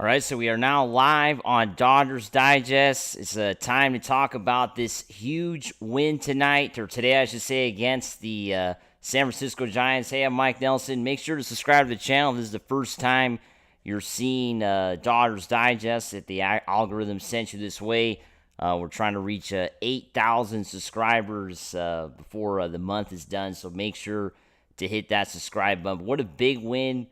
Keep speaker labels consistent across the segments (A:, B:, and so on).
A: All right, so we are now live on Dodgers Digest. It's time to talk about this huge win tonight, or today, I should say, against the San Francisco Giants. Hey, I'm Mike Nelson. Make sure to subscribe to the channel. This is the first time you're seeing Dodgers Digest, that the algorithm sent you this way. We're trying to reach 8,000 subscribers before the month is done, so make sure to hit that subscribe button. What a big win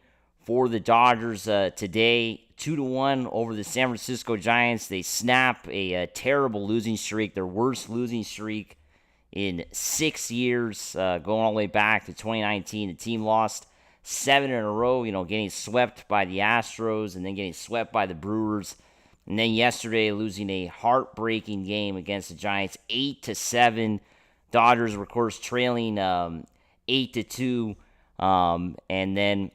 A: for the Dodgers today. 2-1 over the San Francisco Giants. They snap a terrible losing streak, their worst losing streak in 6 years, going all the way back to 2019. The team lost 7 in a row, getting swept by the Astros and then getting swept by the Brewers. And then yesterday, losing a heartbreaking game against the Giants, 8-7. Dodgers were, of course, trailing 8-2, and then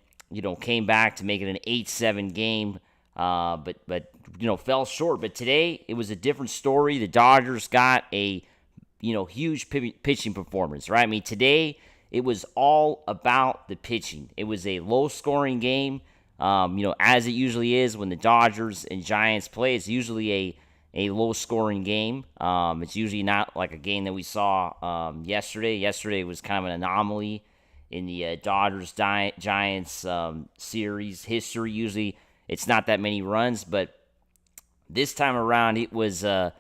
A: came back to make it an 8-7 game. But fell short. But today, it was a different story. The Dodgers got a, huge pitching performance, right? I mean, today, it was all about the pitching. It was a low-scoring game, as it usually is when the Dodgers and Giants play. It's usually a low-scoring game. It's usually not like a game that we saw yesterday. Yesterday was kind of an anomaly in the Dodgers-Giants series history. Usually, it's not that many runs, but this time around, it was, a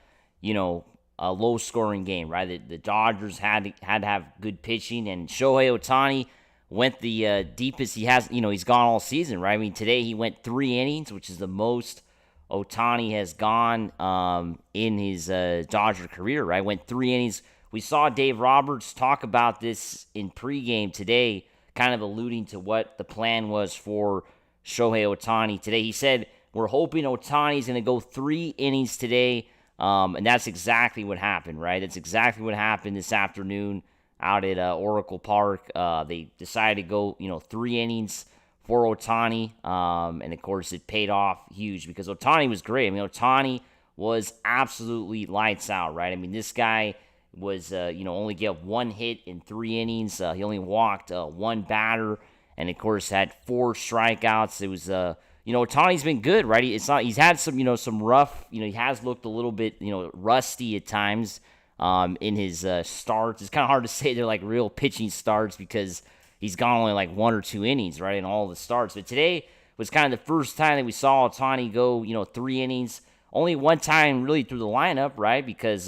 A: low-scoring game, right? The Dodgers had to have good pitching, and Shohei Ohtani went the deepest he has. He's gone all season, right? I mean, today he went 3 innings, which is the most Ohtani has gone in his Dodger career, right? Went 3 innings. We saw Dave Roberts talk about this in pregame today, kind of alluding to what the plan was for Shohei Ohtani today. He said, we're hoping Ohtani's going to go 3 innings today, and that's exactly what happened, right? That's exactly what happened this afternoon out at Oracle Park. They decided to go, 3 innings for Ohtani, and of course it paid off huge because Ohtani was great. I mean, Ohtani was absolutely lights out, right? I mean, this guy was, only gave 1 hit in 3 innings. He only walked 1 batter, and of course had 4 strikeouts. It was, Ohtani's been good, right? He's had some, some rough, he has looked a little bit, rusty at times in his starts. It's kind of hard to say they're like real pitching starts because he's gone only like 1 or 2 innings, right, in all the starts. But today was kind of the first time that we saw Ohtani go, 3 innings. Only one time really through the lineup, right? Because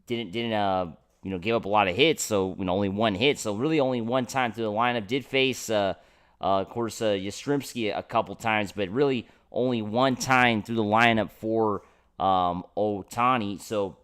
A: didn't give up a lot of hits, so only 1 hit. So really only one time through the lineup. Did face of course Yastrzemski a couple times, but really only one time through the lineup for Ohtani. So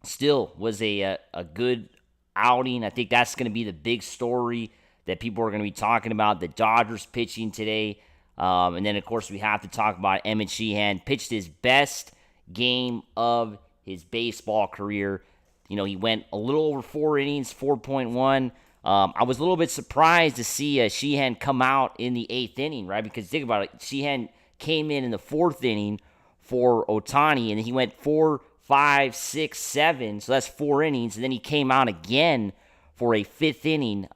A: still was a good outing. I think that's going to be the big story that people are going to be talking about. The Dodgers pitching today. And then, of course, we have to talk about Emmett Sheehan. Pitched his best game of his baseball career. He went a little over 4 innings, 4.1. I was a little bit surprised to see Sheehan come out in the 8th inning, right? Because think about it, Sheehan came in the 4th inning for Ohtani, and then he went 4, 5, 6, 7, so that's 4 innings, and then he came out again for a 5th inning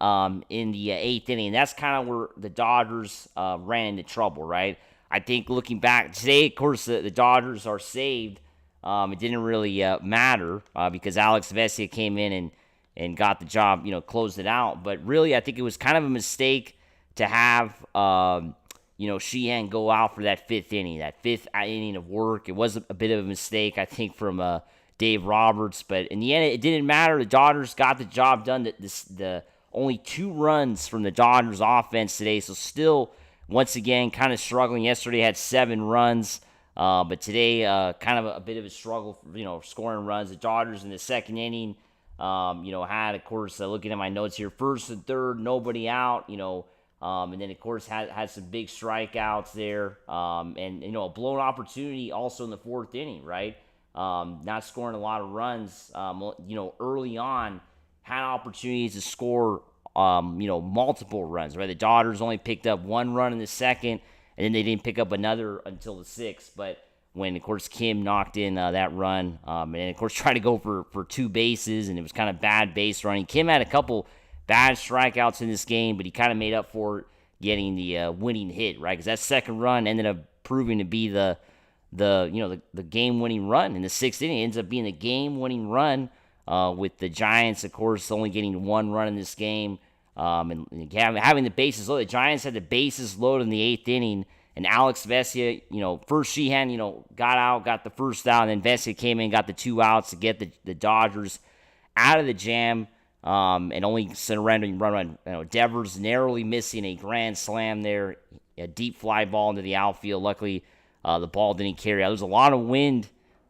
A: in the 8th inning. And that's kind of where the Dodgers ran into trouble, right? I think looking back today, of course, the Dodgers are saved. It didn't really matter because Alex Vesia came in and got the job, closed it out. But really, I think it was kind of a mistake to have, Sheehan go out for that 5th inning, that 5th inning of work. It was a bit of a mistake, I think, from Dave Roberts. But in the end, it didn't matter. The Dodgers got the job done. The only 2 runs from the Dodgers offense today. So still, once again, kind of struggling. Yesterday had 7 runs. But today, kind of a bit of a struggle, scoring runs. The Dodgers in the 2nd inning, had, of course, looking at my notes here, 1st and 3rd, nobody out, and then, of course, had some big strikeouts there, and, a blown opportunity also in the 4th inning, right? Not scoring a lot of runs, early on, had opportunities to score, multiple runs, right? The Dodgers only picked up 1 run in the 2nd, and then they didn't pick up another until the 6th. But when, of course, Kim knocked in that run, and, of course, tried to go for 2 bases, and it was kind of bad base running. Kim had a couple bad strikeouts in this game, but he kind of made up for it getting the winning hit, right? Because that second run ended up proving to be the game-winning run in the sixth inning. It ends up being the game-winning run with the Giants, of course, only getting one run in this game. And having the bases loaded. The Giants had the bases loaded in the eighth inning, and Alex Vesia, first Sheehan, got the first out, and then Vesia came in and got the 2 outs to get the Dodgers out of the jam, and only surrendering run. Devers narrowly missing a grand slam there, a deep fly ball into the outfield. Luckily, the ball didn't carry out. There was a lot of wind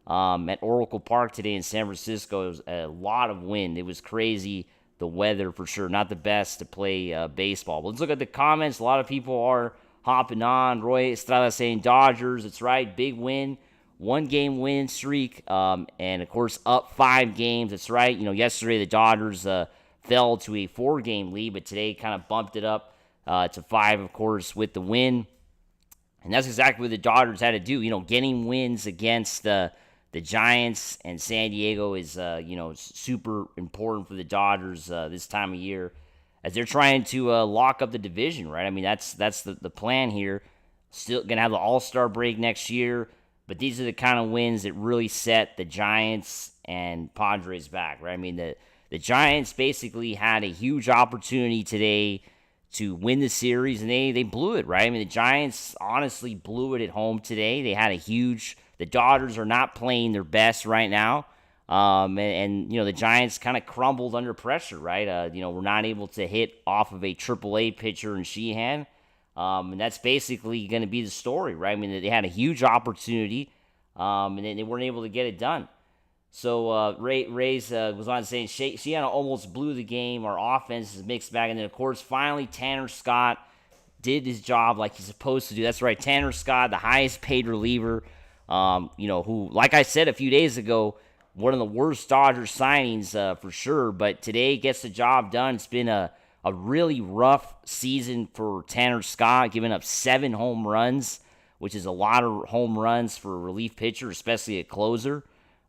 A: at Oracle Park today in San Francisco. It was a lot of wind. It was crazy. The weather, for sure, not the best to play baseball. But let's look at the comments. A lot of people are hopping on. Roy Estrada saying Dodgers. That's right, big win. 1-game win streak, and, of course, up 5 games. That's right. Yesterday the Dodgers fell to a 4-game lead, but today kind of bumped it up to 5, of course, with the win. And that's exactly what the Dodgers had to do. Getting wins against the Giants and San Diego is, super important for the Dodgers this time of year as they're trying to lock up the division, right? I mean, that's the plan here. Still going to have the All-Star break next year, but these are the kind of wins that really set the Giants and Padres back, right? I mean, the Giants basically had a huge opportunity today to win the series, and they blew it, right? I mean, the Giants honestly blew it at home today. They had the Dodgers are not playing their best right now. And the Giants kind of crumbled under pressure, right? We're not able to hit off of a AAA pitcher in Sheehan. And that's basically going to be the story, right? I mean, they had a huge opportunity, and they weren't able to get it done. So Rays was on saying Sheehan almost blew the game. Our offense is mixed bag. And then, of course, finally Tanner Scott did his job like he's supposed to do. That's right, Tanner Scott, the highest paid reliever, who, like I said a few days ago, one of the worst Dodgers signings for sure. But today gets the job done. It's been a really rough season for Tanner Scott, giving up 7 home runs, which is a lot of home runs for a relief pitcher, especially a closer.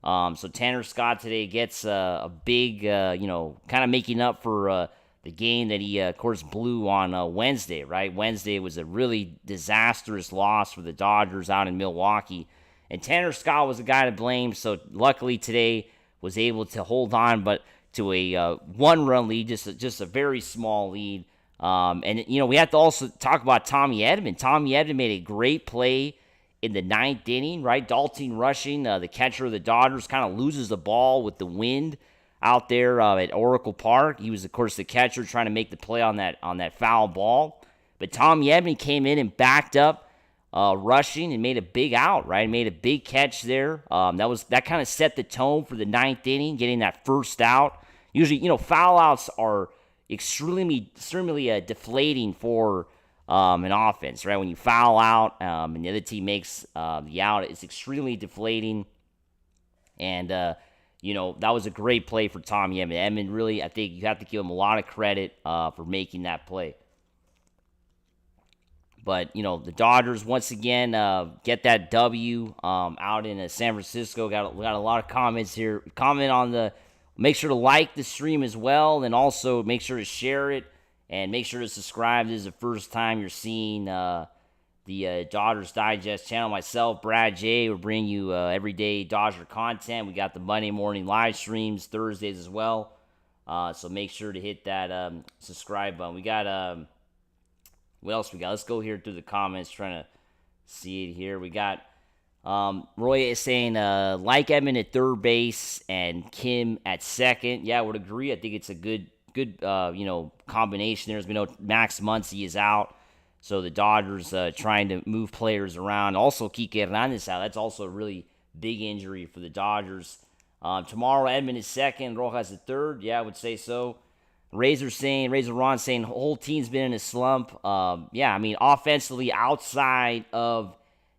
A: So Tanner Scott today gets a big, kind of making up for the game that he, of course, blew on Wednesday, right? Wednesday was a really disastrous loss for the Dodgers out in Milwaukee. And Tanner Scott was the guy to blame, so luckily today was able to hold on, but to a 1-run lead, just a very small lead. And we have to also talk about Tommy Edman. Tommy Edman made a great play in the 9th inning, right? Dalton Rushing, the catcher of the Dodgers, kind of loses the ball with the wind out there at Oracle Park. He was, of course, the catcher trying to make the play on that foul ball. But Tommy Edman came in and backed up Rushing and made a big out, right? Made a big catch there. That kind of set the tone for the 9th inning, getting that first out. Usually, foul outs are extremely deflating for an offense, right? When you foul out and the other team makes the out, it's extremely deflating. And, that was a great play for Tommy Edman. Edman really, I think you have to give him a lot of credit for making that play. But, the Dodgers, once again, get that W out in San Francisco. Got a lot of comments here. Make sure to like the stream as well, and also make sure to share it, and make sure to subscribe. This is the first time you're seeing the Dodgers Digest channel. Myself, Brad J, will bring you everyday Dodger content. We got the Monday morning live streams, Thursdays as well. So make sure to hit that subscribe button. We got, what else we got? Let's go here through the comments, trying to see it here. We got Roy is saying like Edman at third base and Kim at second. Yeah, I would agree. I think it's a good combination. There's been no Max Muncy is out, so the Dodgers trying to move players around. Also, Kike Hernandez out. That's also a really big injury for the Dodgers. Tomorrow, Edman is second, Rojas at third. Yeah, I would say so. Razor Ron saying whole team's been in a slump. Yeah, I mean offensively outside of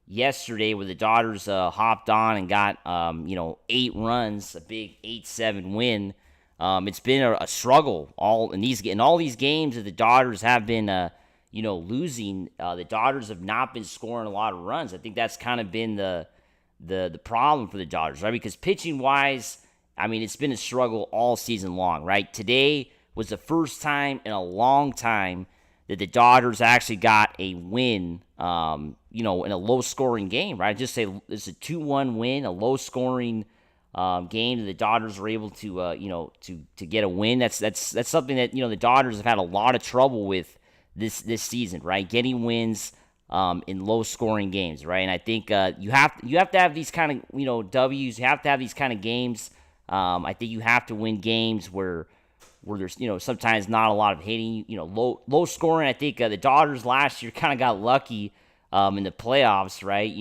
A: yesterday where the Dodgers hopped on and got 8 runs, a big 8-7 win. It's been a struggle in all these games that the Dodgers have been losing. The Dodgers have not been scoring a lot of runs. I think that's kind of been the problem for the Dodgers, right? Because pitching wise, I mean, it's been a struggle all season long, right? Today was the first time in a long time that the Dodgers actually got a win, in a low-scoring game, right? Just say it's a 2-1 win, a low-scoring game that the Dodgers were able to, to get a win. That's something that the Dodgers have had a lot of trouble with this season, right? Getting wins in low-scoring games, right? And I think you have to have these kind of W's. You have to have these kind of games. I think you have to win games where there's sometimes not a lot of hitting, low scoring. I think the Dodgers last year kind of got lucky in the playoffs, right?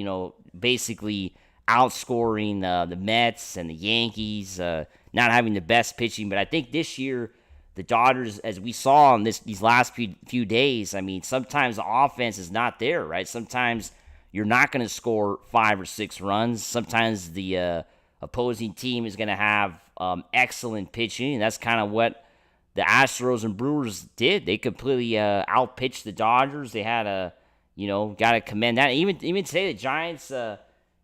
A: Basically outscoring the Mets and the Yankees, not having the best pitching. But I think this year the Dodgers, as we saw in these last few days, I mean, sometimes the offense is not there, right? Sometimes you're not going to score 5 or 6 runs. Sometimes the opposing team is going to have excellent pitching, and that's kind of what the Astros and Brewers did. They completely outpitched the Dodgers. They had got to commend that. Even today, the Giants, had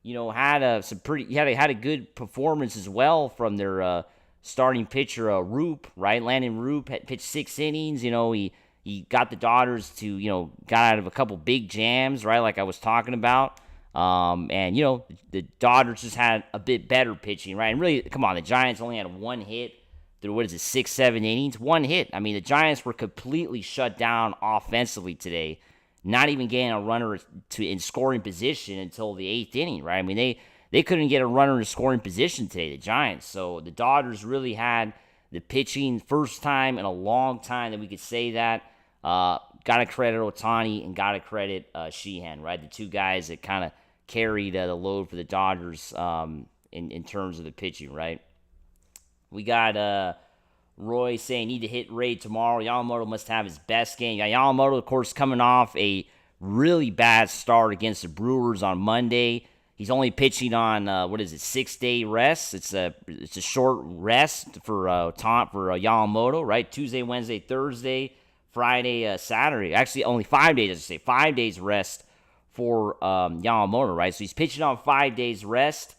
A: a good performance as well from their starting pitcher, Roop, right? Landon Roop had pitched 6 innings. He got the Dodgers to got out of a couple big jams, right? Like I was talking about. The Dodgers just had a bit better pitching, right? And really, come on, the Giants only had 1 hit through 6, 7 innings, 1 hit. I mean, the Giants were completely shut down offensively today, not even getting a runner in scoring position until the 8th inning, right? I mean, they couldn't get a runner in scoring position today, the Giants. So the Dodgers really had the pitching first time in a long time that we could say that. Got to credit Ohtani and got to credit Sheehan, right? The two guys that kind of carried the load for the Dodgers in terms of the pitching, right? We got Roy saying, need to hit Ray tomorrow. Yamamoto must have his best game. Yamamoto, of course, coming off a really bad start against the Brewers on Monday. He's only pitching on, 6-day rest. It's a short rest for Yamamoto, right? Tuesday, Wednesday, Thursday, Friday, Saturday. Actually, only 5 days, I should say. 5 days rest for Yamamoto, right? So he's pitching on 5 days rest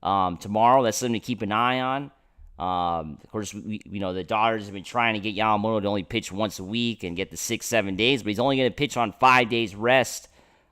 A: tomorrow. That's something to keep an eye on. Of course, the Dodgers have been trying to get Yamamoto to only pitch once a week and get the 6-7 days, but he's only going to pitch on 5 days rest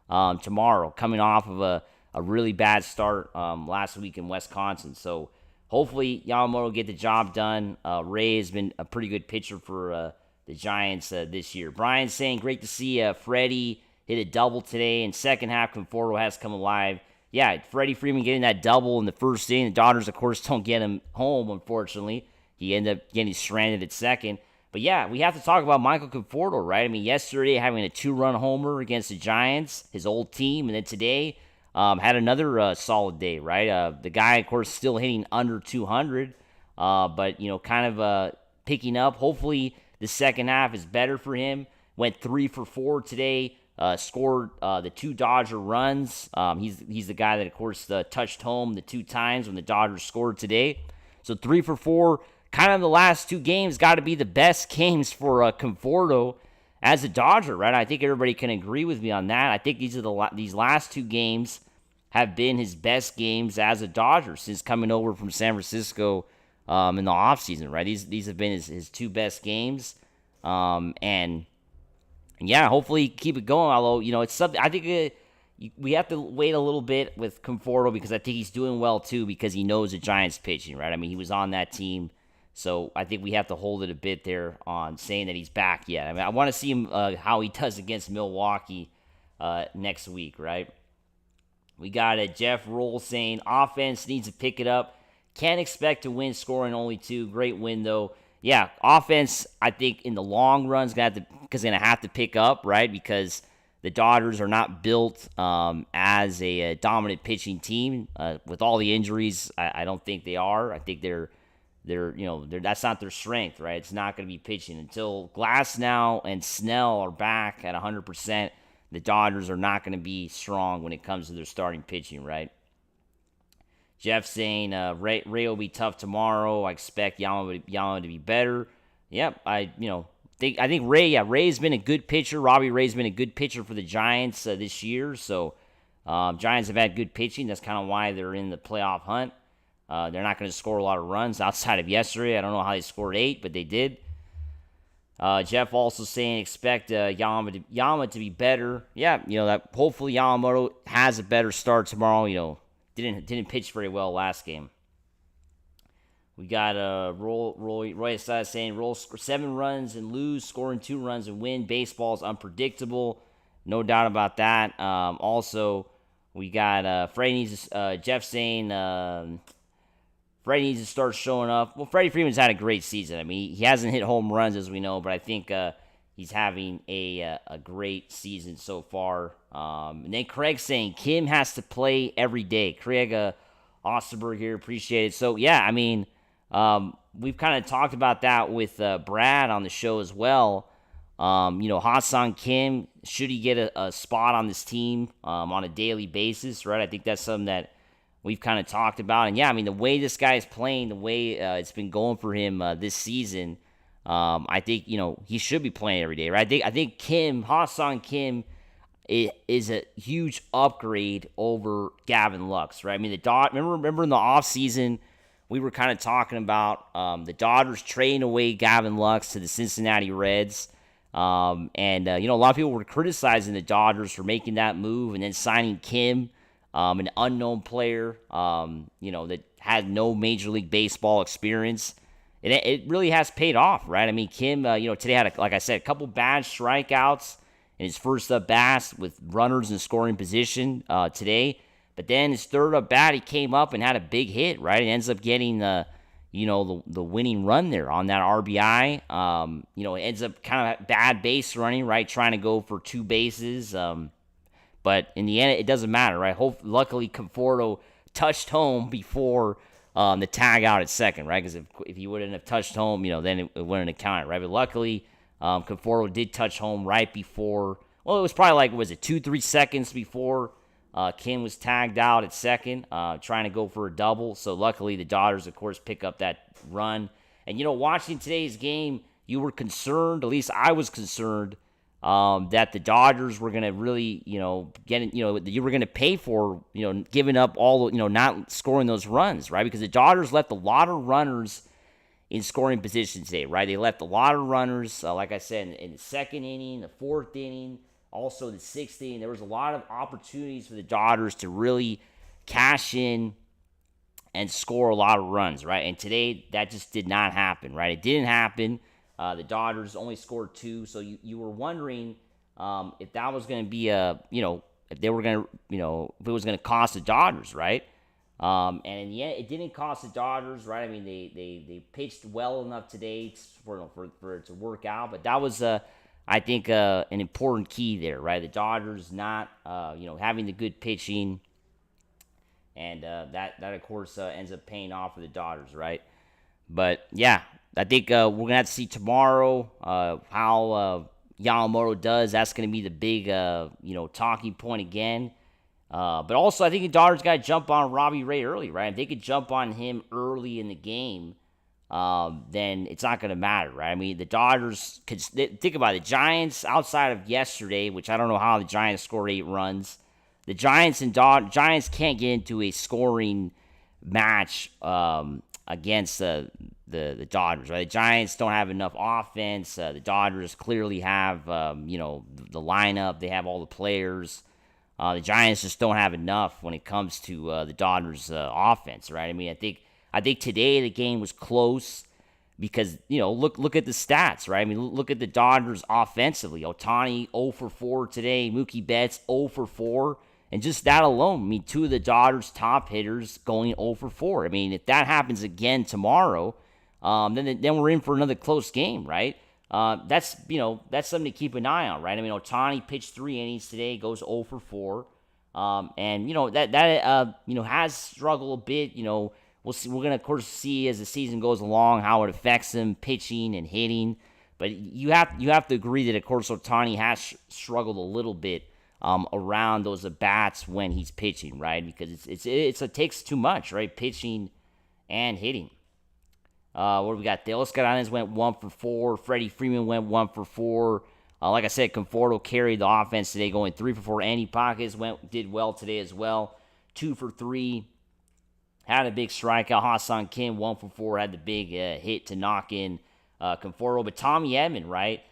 A: tomorrow, coming off of a really bad start last week in Wisconsin. So hopefully Yamamoto will get the job done. Ray has been a pretty good pitcher for the Giants this year. Brian's saying, great to see Freddie hit a double today, and second half Conforto has come alive. Yeah, Freddie Freeman getting that double in the first inning. The Dodgers, of course, don't get him home, unfortunately. He ended up getting stranded at second. But yeah, we have to talk about Michael Conforto, right? I mean, yesterday having a 2-run homer against the Giants, his old team, and then today had another solid day, right? The guy, of course, still hitting under 200, but, kind of picking up. Hopefully the second half is better for him. Went 3 for 4 today. Scored the 2 Dodger runs. He's the guy that, of course, touched home the 2 times when the Dodgers scored today. So 3 for 4. Kind of the last 2 games got to be the best games for Conforto as a Dodger, right? I think everybody can agree with me on that. I think these last 2 games have been his best games as a Dodger since coming over from San Francisco in the offseason, right? These have been his 2 best games. And yeah, hopefully keep it going. Although, it's something I think we have to wait a little bit with Conforto because I think he's doing well too because he knows the Giants pitching, right? I mean, he was on that team, so I think we have to hold it a bit there on saying that he's back yet. I mean, I want to see him how he does against Milwaukee next week, right? We got Jeff Roll saying offense needs to pick it up. Can't expect to win scoring only 2. Great win though. Yeah, offense, I think in the long run is going to have to pick up, right? Because the Dodgers are not built as a dominant pitching team. With all the injuries, I don't think they are. I think they're that's not their strength, right? It's not going to be pitching until Glasnow and Snell are back at 100%. The Dodgers are not going to be strong when it comes to their starting pitching, right? Jeff saying Ray will be tough tomorrow. I expect Yamamoto to be better. Yep, I think Ray's been a good pitcher. Robbie Ray's been a good pitcher for the Giants this year. So Giants have had good pitching. That's kind of why they're in the playoff hunt. They're not going to score a lot of runs outside of yesterday. I don't know how they scored 8, but they did. Jeff also saying expect Yama to be better. Yeah, that hopefully Yamamoto has a better start tomorrow. Didn't pitch very well last game. We got Roy Asada saying roll 7 runs and lose, scoring 2 runs and win. Baseball's unpredictable, no doubt about that. Also, we got Jeff saying Freddie needs to start showing up. Well, Freddie Freeman's had a great season. I mean, he hasn't hit home runs, as we know, but I think he's having a great season so far. And then Craig saying Kim has to play every day. Craig Osterberg here, appreciate it. So, yeah, I mean, we've kind of talked about that with Brad on the show as well. Ha-Seong Kim, should he get a spot on this team on a daily basis, right? I think that's something that we've kind of talked about. And, yeah, I mean, the way this guy is playing, the way it's been going for him this season, I think, he should be playing every day, right? I think Ha-Seong Kim is a huge upgrade over Gavin Lux, right? I mean, remember in the offseason, we were kind of talking about the Dodgers trading away Gavin Lux to the Cincinnati Reds. A lot of people were criticizing the Dodgers for making that move and then signing Kim, an unknown player, that had no Major League Baseball experience. It really has paid off, right? I mean, Kim, today had, like I said, a couple bad strikeouts in his first at-bat with runners in scoring position today. But then his third at-bat, he came up and had a big hit, right? It ends up getting the winning run there on that RBI. It ends up kind of bad base running, right? Trying to go for 2 bases. But in the end, it doesn't matter, right? Luckily, Conforto touched home before the tag out at second, right? Because if he wouldn't have touched home, then it wouldn't have counted, right? But luckily, Conforto did touch home right before. Well, it was probably 2-3 seconds before Kim was tagged out at second, trying to go for a double. So luckily, the Dodgers, of course, pick up that run. And watching today's game, you were concerned. At least I was concerned. That the Dodgers were going to really, you were going to pay for, giving up all, not scoring those runs, right? Because the Dodgers left a lot of runners in scoring position today, right? They left a lot of runners, like I said, in the second inning, the fourth inning, also the sixth inning. There was a lot of opportunities for the Dodgers to really cash in and score a lot of runs, right? And today, that just did not happen, right? It didn't happen. The Dodgers only scored 2, so you were wondering if that was going to be if they were going to, if it was going to cost the Dodgers, right? And in the end, it didn't cost the Dodgers, right? I mean, they pitched well enough today for it to work out, but that was I think an important key there, right? The Dodgers not having the good pitching, and that of course ends up paying off for the Dodgers, right? But yeah, I think we're going to have to see tomorrow how Yamamoto does. That's going to be the big, talking point again. But also, I think the Dodgers got to jump on Robbie Ray early, right? If they could jump on him early in the game, then it's not going to matter, right? I mean, the Dodgers could think about it. The Giants, outside of yesterday, which I don't know how the Giants scored 8 runs, the Giants Giants can't get into a scoring match against the Dodgers, right? The Giants don't have enough offense. The Dodgers clearly have, the lineup. They have all the players. The Giants just don't have enough when it comes to the Dodgers' offense, right? I mean, I think today the game was close because, look at the stats, right? I mean, look at the Dodgers offensively. Ohtani 0 for 4 today. Mookie Betts 0 for 4. And just that alone, I mean, 2 of the Dodgers' top hitters going 0 for 4. I mean, if that happens again tomorrow, then we're in for another close game, right? That's something to keep an eye on, right? I mean, Ohtani pitched 3 innings today, goes 0 for 4. And that has struggled a bit. We'll see. We're gonna, of course, see as the season goes along how it affects him pitching and hitting. But you have to agree that, of course, Ohtani has struggled a little bit around those at bats when he's pitching, right? Because it takes too much, right? Pitching and hitting. What do we got? Teoscar Hernández went 1 for 4. Freddie Freeman went 1 for 4. Like I said, Conforto carried the offense today, going 3 for 4. Andy Pajes did well today as well, 2 for 3. Had a big strikeout. Ha-Seong Kim 1 for 4. Had the big hit to knock in Conforto. But Tommy Edman, right,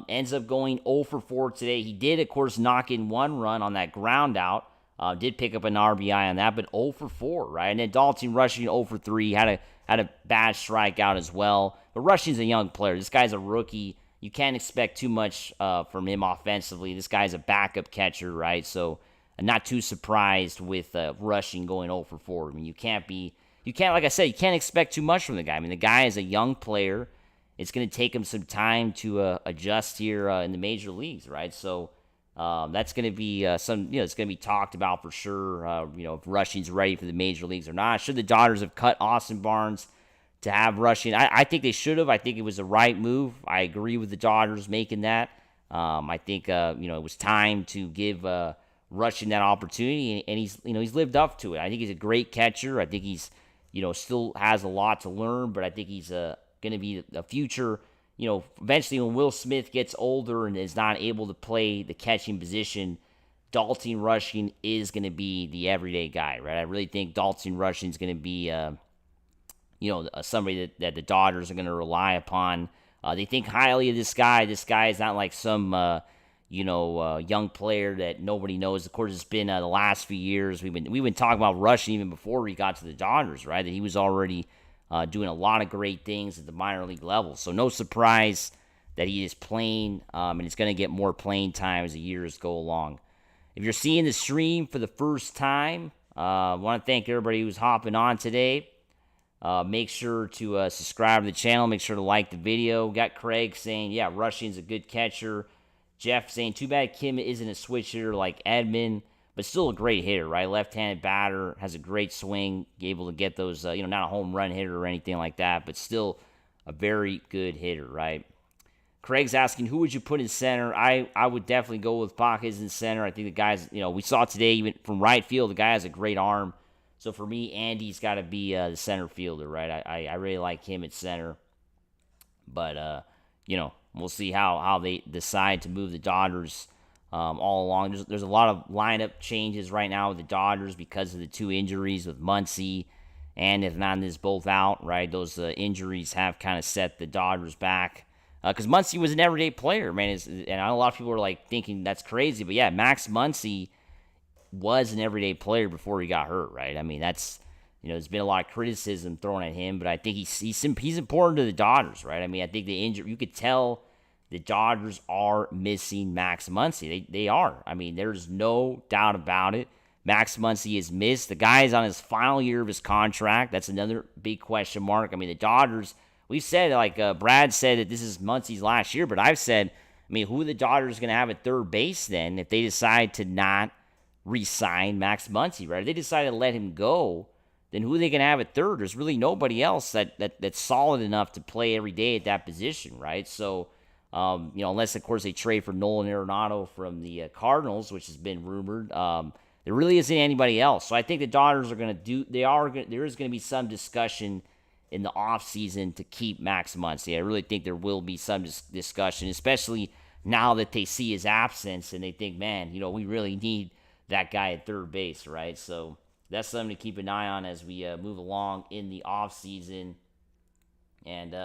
A: ends up going 0 for 4 today. He did, of course, knock in one run on that ground out. Did pick up an RBI on that, but 0 for 4, right? And then Dalton Rushing 0 for 3, had a bad strikeout as well. But Rushing's a young player. This guy's a rookie. You can't expect too much from him offensively. This guy's a backup catcher, right? So I'm not too surprised with Rushing going 0 for 4. I mean, like I said, you can't expect too much from the guy. I mean, the guy is a young player. It's going to take him some time to adjust here in the major leagues, right? So that's going to be it's going to be talked about for sure. If Rushing's ready for the major leagues or not. Should the Dodgers have cut Austin Barnes to have Rushing? I think they should have. I think it was the right move. I agree with the Dodgers making that. I think it was time to give Rushing that opportunity, and he's lived up to it. I think he's a great catcher. I think he's still has a lot to learn, but I think he's going to be a future. Eventually when Will Smith gets older and is not able to play the catching position, Dalton Rushing is going to be the everyday guy, right? I really think Dalton Rushing is going to be, somebody that the Dodgers are going to rely upon. They think highly of this guy. This guy is not like some, young player that nobody knows. Of course, it's been the last few years. We've been talking about Rushing even before he got to the Dodgers, right? That he was already doing a lot of great things at the minor league level. So no surprise that he is playing, and it's going to get more playing time as the years go along. If you're seeing the stream for the first time, I want to thank everybody who's hopping on today. Make sure to subscribe to the channel. Make sure to like the video. Got Craig saying, yeah, Rushing's a good catcher. Jeff saying, too bad Kim isn't a switch hitter like Edman, but still a great hitter, right? Left-handed batter, has a great swing, able to get those, not a home run hitter or anything like that, but still a very good hitter, right? Craig's asking, who would you put in center? I would definitely go with Pajes in center. I think the guys, we saw today, even from right field, the guy has a great arm. So for me, Andy's got to be the center fielder, right? I really like him at center. But, we'll see how they decide to move the Dodgers all along. There's a lot of lineup changes right now with the Dodgers because of the two injuries with Muncy and Hernandez both out, right? Those injuries have kind of set the Dodgers back. Because Muncy was an everyday player, man. And I know a lot of people are thinking that's crazy. But yeah, Max Muncy was an everyday player before he got hurt, right? I mean, that's, there's been a lot of criticism thrown at him, but I think he's important to the Dodgers, right? I mean, I think the injury, you could tell the Dodgers are missing Max Muncy. They are. I mean, there's no doubt about it. Max Muncy is missed. The guy is on his final year of his contract. That's another big question mark. I mean, the Dodgers, we've said, Brad said that this is Muncy's last year, but I've said, who are the Dodgers going to have at third base then if they decide to not re-sign Max Muncy, right? If they decide to let him go, then who are they going to have at third? There's really nobody else that's solid enough to play every day at that position, right? So, unless, of course, they trade for Nolan Arenado from the Cardinals, which has been rumored, there really isn't anybody else. So I think the Dodgers are going to there is going to be some discussion in the offseason to keep Max Muncy. I really think there will be some discussion, especially now that they see his absence and they think, man, we really need that guy at third base, right? So that's something to keep an eye on as we move along in the offseason. And,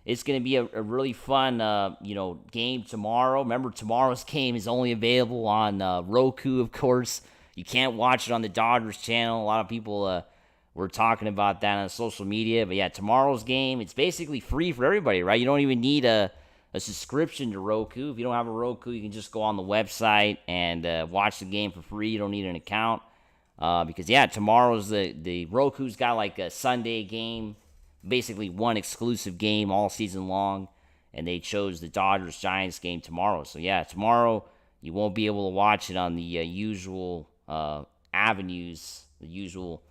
A: it's going to be a really fun, game tomorrow. Remember, tomorrow's game is only available on Roku, of course. You can't watch it on the Dodgers channel. A lot of people were talking about that on social media. But, yeah, tomorrow's game, it's basically free for everybody, right? You don't even need a subscription to Roku. If you don't have a Roku, you can just go on the website and watch the game for free. You don't need an account. Because, tomorrow's the Roku's got a Sunday game, basically one exclusive game all season long, and they chose the Dodgers-Giants game tomorrow. So, tomorrow you won't be able to watch it on the usual avenues, the usual,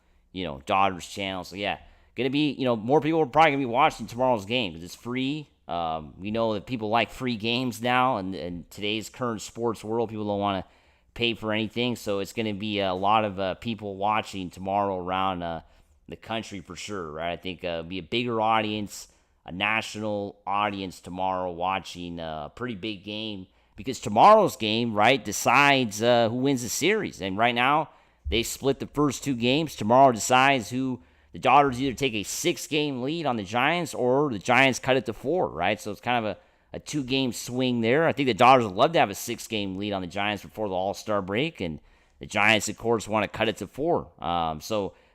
A: Dodgers channel. So, going to be, more people are probably going to be watching tomorrow's game because it's free. We know that people like free games now, and in today's current sports world, people don't want to pay for anything, so it's going to be a lot of people watching tomorrow around the country for sure, right? I think it'll be a bigger audience, a national audience tomorrow watching a pretty big game, because tomorrow's game, right, decides who wins the series. And right now, they split the first two games. Tomorrow decides who the the Dodgers either take a 6-game lead on the Giants or the Giants cut it to 4, right? So it's kind of a 2-game swing there. I think the Dodgers would love to have a 6-game lead on the Giants before the All-Star break, and the Giants, of course, want to cut it to 4.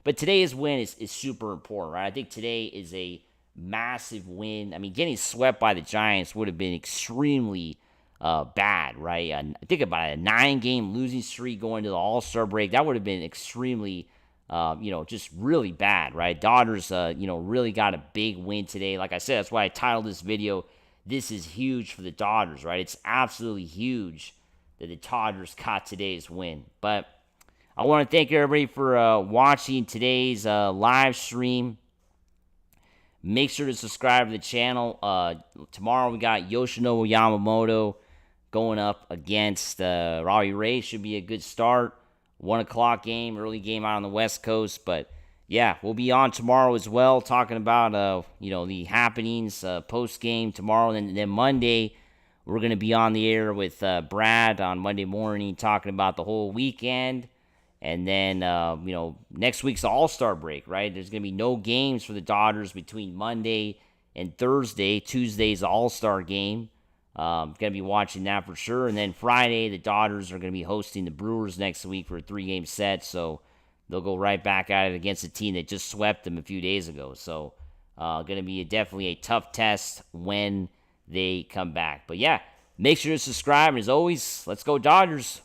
A: But today's win is super important, right? I think today is a massive win. I mean, getting swept by the Giants would have been extremely bad, right? I think about a 9-game losing streak going to the All-Star break. That would have been extremely, just really bad, right? Dodgers, really got a big win today. Like I said, that's why I titled this video, "This is huge for the Dodgers," right? It's absolutely huge that the Dodgers got today's win. But I want to thank everybody for watching today's live stream. Make sure to subscribe to the channel. Tomorrow we got Yoshinobu Yamamoto going up against Robbie Ray. Should be a good start. 1 o'clock game, early game out on the West Coast. But yeah, we'll be on tomorrow as well, talking about the happenings post game tomorrow, and then Monday we're going to be on the air with Brad on Monday morning, talking about the whole weekend. And then, next week's the All-Star break, right? There's going to be no games for the Dodgers between Monday and Thursday. Tuesday's the All-Star game. Going to be watching that for sure. And then Friday, the Dodgers are going to be hosting the Brewers next week for a 3-game set. So they'll go right back at it against a team that just swept them a few days ago. So going to be definitely a tough test when they come back. But yeah, make sure to subscribe. And as always, let's go Dodgers.